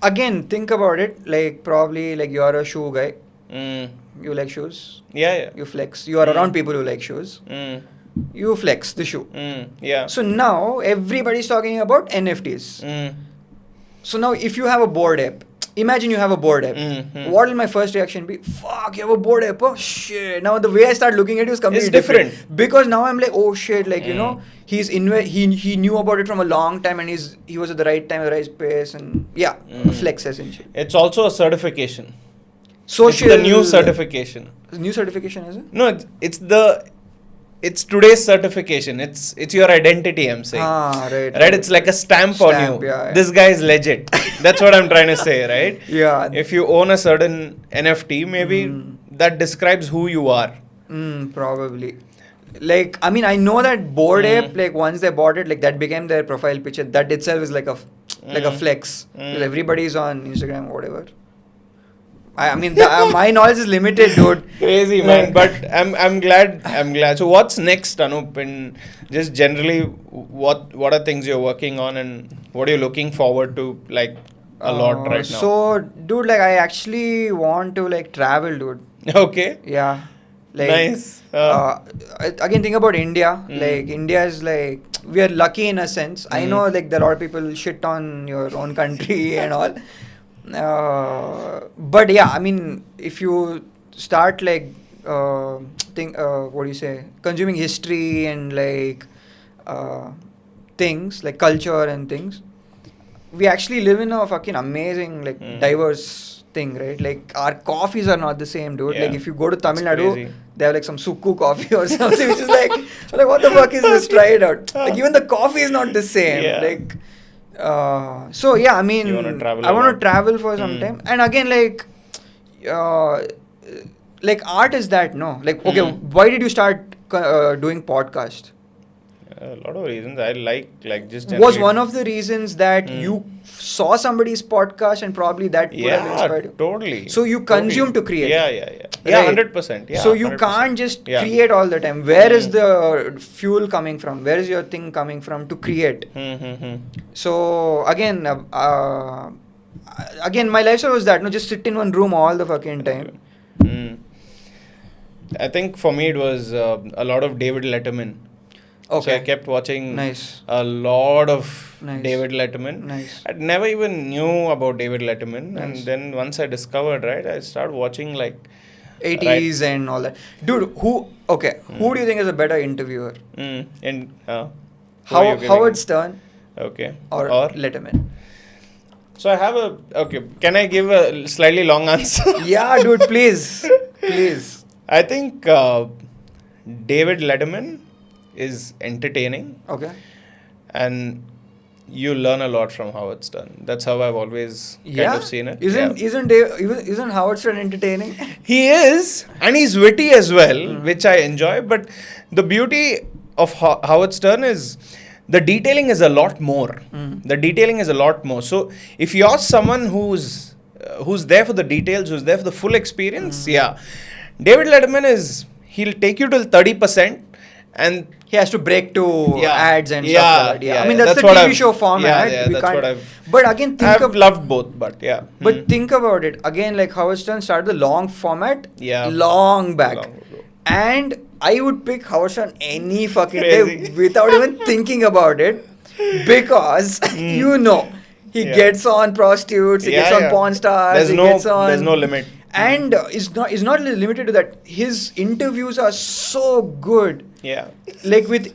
again, think about it. Like probably like you're a shoe guy. Mm. You like shoes. Yeah. You flex. You are Mm. around people who like shoes. Mm. You flex the shoe. Yeah. So now everybody's talking about NFTs. Mm. So now if you have a board app, imagine you have a board app. Mm. What will my first reaction be? Fuck, you have a board app. Oh shit. Now the way I start looking at it is completely It's different. Because now I'm like, oh shit, like you know, Mm. he knew about it from a long time, and he was at the right time, at the right space, and yeah, flex essentially. It's also a certification. Social. It's the new certification. New certification, is it? No, it's today's certification. It's your identity, I'm saying. Right. Right? It's like a stamp on you. Yeah. This guy is legit. That's what I'm trying to say, right? Yeah. If you own a certain NFT, maybe that describes who you are. Probably. Like, I mean, I know that Bored Ape, like once they bought it, like that became their profile picture. That itself is like a flex. Because everybody's on Instagram or whatever. I mean, my knowledge is limited, dude. Crazy, man. But I'm glad. So what's next, Anup? And just generally, what are things you're working on, and what are you looking forward to, like, a lot right now? So, dude, like I actually want to like travel, dude. Okay. Yeah. Like, Nice. Again, think about India. Like India is like, we are lucky in a sense. I know like there are a lot of people shit on your own country and all. But yeah, I mean, if you start like what do you say, consuming history and like things like culture and things, we actually live in a fucking amazing like diverse thing, right? Like our coffees are not the same, dude. Yeah. Like if you go to Tamil Nadu, crazy. they have like some sukku coffee or something, which is like what the fuck is this? Try it out. Like even the coffee is not the same. Yeah. Like so yeah, I mean, You wanna travel I a want lot. to travel for some time, and again like art is that no, like okay, why did you start doing podcast? A lot of reasons. I like just Was generally- one of the reasons that you saw somebody's podcast and probably that would have inspired you? Totally. So you consume to create. Yeah, Right. 100%. Yeah, So you 100%. can't just Yeah. create all the time. Where is the fuel coming from? Where is your thing coming from to create? So again, my lifestyle was that just sit in one room all the fucking time. I think for me it was a lot of David Letterman. Okay. So I kept watching Nice. a lot of Nice. David Letterman. Nice. I never even knew about David Letterman, Nice. and then once I discovered, right, I started watching like 80s and all that. Dude, who do you think is a better interviewer? and who are you giving? Howard Stern Okay. or Letterman? So I have okay. Can I give a slightly long answer? Yeah, dude, please. Please. I think David Letterman is entertaining, Okay. and you learn a lot from Howard Stern. That's how I've always kind of seen it. Isn't Howard Stern entertaining? He is, and he's witty as well, which I enjoy. But the beauty of Howard Stern is the detailing is a lot more. The detailing is a lot more. So if you're someone who's there for the details, who's there for the full experience, David Letterman he'll take you till 30%, and He has to break to ads and stuff like that. yeah, I mean, that's the what TV show format. Yeah, We that's can't- what I've. But again, I've loved both, but yeah. But think about it. Again, like Howard Stern started the long format Yeah. long back. Long ago. And I would pick Howard Stern any fucking Crazy. day without even thinking about it. Because, he Yeah. gets on prostitutes, he gets on porn stars, There's no limit. And it's not limited to that. His interviews are so good. Yeah. Like with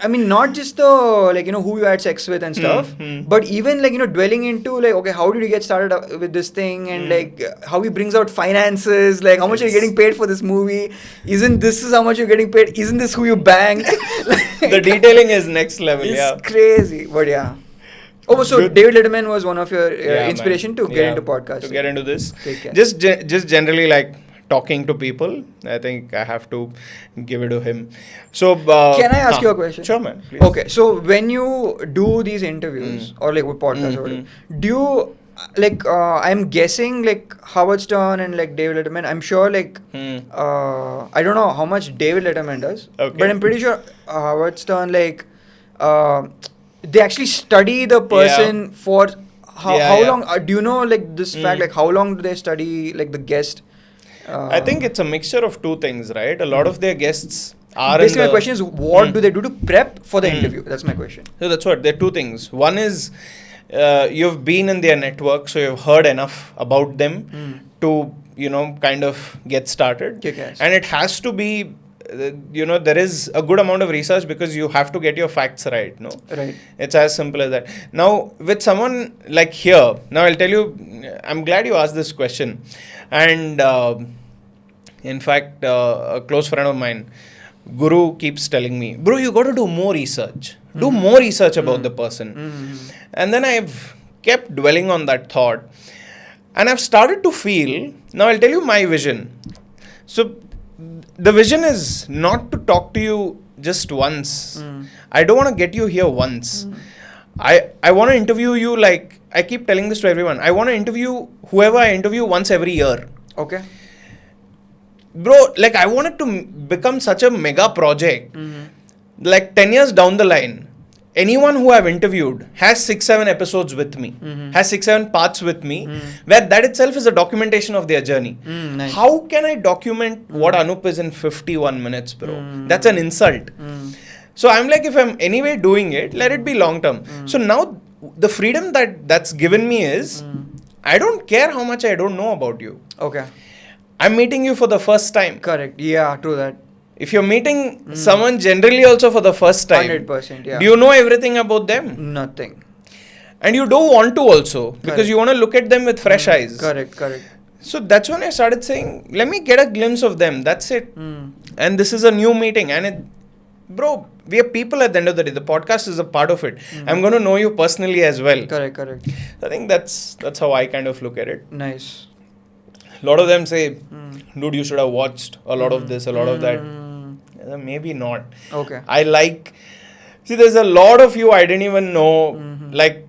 I mean, not just the like who you had sex with and stuff, but even like dwelling into like, okay, how did you get started with this thing, and like how he brings out finances, like how much are you getting paid for this movie? Isn't this is how much you're getting paid? Isn't this who you banged? The detailing is next level. It's crazy, but yeah. Oh, so Good. David Letterman was one of your inspiration man. to get into podcasting. To get into this, Take care. just generally like talking to people. I think I have to give it to him. So Can I ask you a question? Sure, man. Please. Okay, so when you do these interviews or like with podcasts or whatever, do you like I'm guessing like Howard Stern and like David Letterman, I'm sure like I don't know how much David Letterman does, Okay. but I'm pretty sure Howard Stern like they actually study the person for how long do you know like this fact, like how long do they study like the guest? I think it's a mixture of two things, right? A lot of their guests are basically my question is what do they do to prep for the interview? That's my question. So that's what, there are two things. One is you've been in their network, so you've heard enough about them to kind of get started. Kick-ass. And it has to be there is a good amount of research because you have to get your facts right, no? Right. It's as simple as that. Now, with someone like here, now I'll tell you, I'm glad you asked this question. And in fact, a close friend of mine, Guru, keeps telling me, bro, you got to do more research. Do more research about the person. And then I've kept dwelling on that thought. And I've started to feel, now I'll tell you my vision. So, the vision is not to talk to you just once. I don't want to get you here once. I want to interview you like, I keep telling this to everyone. I want to interview whoever I interview once every year. Okay. Bro, like I want it to become such a mega project. Like 10 years down the line, anyone who I've interviewed has 6-7 episodes with me, has 6-7 parts with me, where that itself is a documentation of their journey. Nice. How can I document what Anup is in 51 minutes, bro? That's an insult. So I'm like, if I'm anyway doing it, let it be long term. So now the freedom that's given me is, I don't care how much I don't know about you. Okay. I'm meeting you for the first time. Correct. Yeah, true that. If you're meeting someone generally also for the first time, 100%, yeah. do you know everything about them? Nothing. And you don't want to also, because you want to look at them with fresh eyes. Correct. So that's when I started saying, let me get a glimpse of them. That's it. And this is a new meeting. And bro, we are people at the end of the day. The podcast is a part of it. I'm going to know you personally as well. Correct. I think that's how I kind of look at it. Nice. A lot of them say, dude, you should have watched a lot of this, a lot of that. Maybe not. Okay. See, there's a lot of you I didn't even know like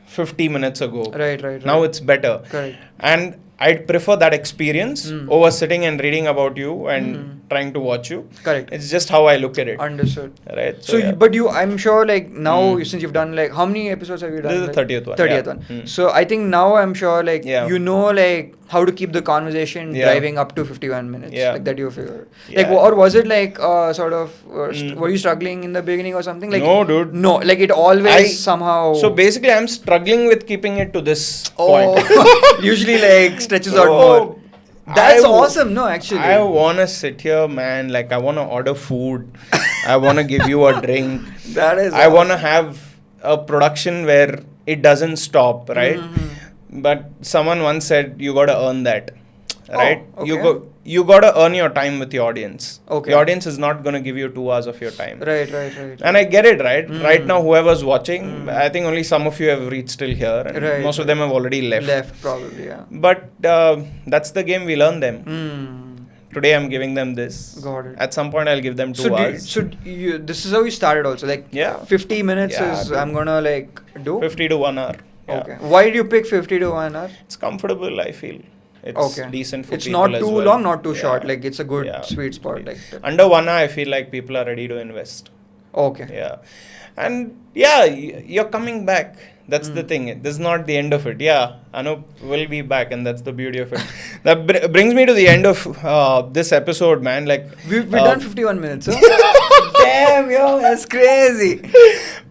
50 minutes ago. Right. Now it's better. Correct. And I'd prefer that experience over sitting and reading about you and trying to watch you. Correct. It's just how I look at it. Understood. Right. So, I'm sure like now since you've done like how many episodes have you done? This is the 30th one. 30th one. So I think now I'm sure like you know like how to keep the conversation driving up to 51 minutes. Like that you figure. Like or was it like sort of were you struggling in the beginning or something? Like no, dude. No, like it always somehow. So basically, I'm struggling with keeping it to this point. Usually like stretches out more. That's awesome. No, actually. I want to sit here, man. Like, I want to order food. I want to give you a drink. That is I want to have a production where it doesn't stop, right? But someone once said, you got to earn that, right? Okay. You got to earn your time with the audience. Okay. The audience is not going to give you 2 hours of your time. Right. And I get it, right? Right now, whoever's watching, I think only some of you have reached till here. And most of them have already left. Left, probably, yeah. But that's the game we learn them. Today, I'm giving them this. Got it. At some point, I'll give them 2 hours. This is how you started also. Like, 50 minutes is, I'm going to like do? 50 to 1 hour. Yeah. Okay. Why did you pick 50 to 1 hour? It's comfortable, I feel. It's decent for it's people. It's not too long, not too short. Like, it's a good sweet spot. Like under 1 hour, I feel like people are ready to invest. Okay. Yeah. And you're coming back. That's the thing. This is not the end of it. Yeah, Anup will be back, and that's the beauty of it. That brings me to the end of this episode, man. Like we've done 51 minutes. Huh? Damn, yo, that's crazy.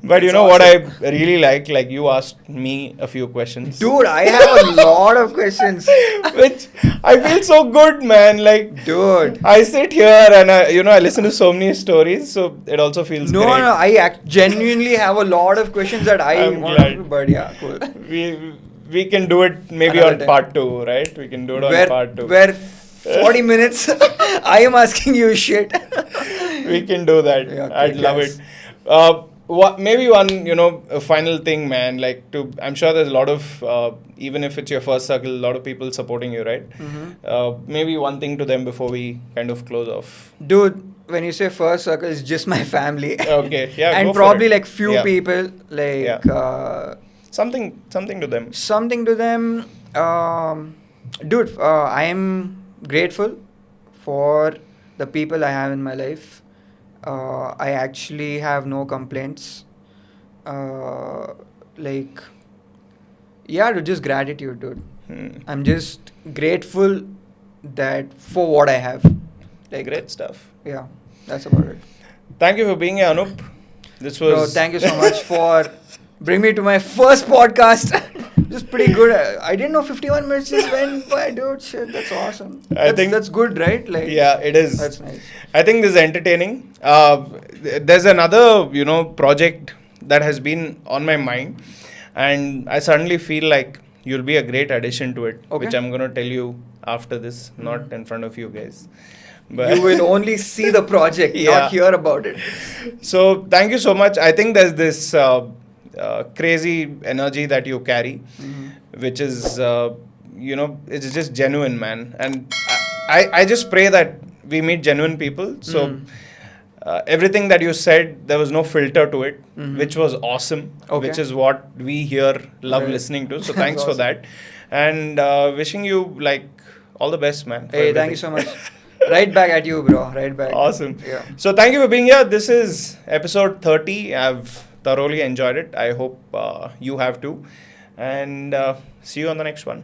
But you That's know what I awesome. really like you asked me a few questions. Dude, I have a lot of questions. Which I feel so good, man. Like, Dude. I sit here and I listen to so many stories, so it also feels No, great. no, genuinely have a lot of questions that I I'm want to, glad. but yeah, cool. We can do it maybe Another on time. part two, right? We can do it on Where, part two. where 40 minutes I am asking you shit. We can do that. Yeah, I'd love kick-ass. it. What maybe one a final thing, man. Like I'm sure there's a lot of even if it's your first circle, a lot of people supporting you, right? Maybe one thing to them before we kind of close off. Dude, when you say first circle, it's just my family. Okay, yeah, And go for probably it. like few Yeah. people, like Yeah. Something to them. something to them. Dude, I am grateful for the people I have in my life. I actually have no complaints. Like, yeah, dude, just gratitude, dude. I'm just grateful that for what I have. Like, Great stuff. yeah, that's about it. Thank you for being here, Anup. This was. Bro, thank you so much for bringing me to my first podcast. Just pretty good. I didn't know 51 minutes just went by, dude. Shit, that's awesome. That's good, right? Like, Yeah, it is. That's nice. I think this is entertaining. There's another, project that has been on my mind, and I suddenly feel like you'll be a great addition to it, Okay. which I'm gonna tell you after this, not in front of you guys. But You will only see the project, Yeah. not hear about it. So thank you so much. I think there's this crazy energy that you carry, which is it's just genuine, man. And I just pray that we meet genuine people. So everything that you said, there was no filter to it, which was awesome. Okay. Which is what we here love Right. listening to. So That's thanks for awesome. that, and wishing you like all the best, man. for Hey, thank you everything. so much. Right back at you, bro. Right back. Awesome. Yeah. So thank you for being here. This is episode 30. I've thoroughly enjoyed it. I hope you have too. And see you on the next one.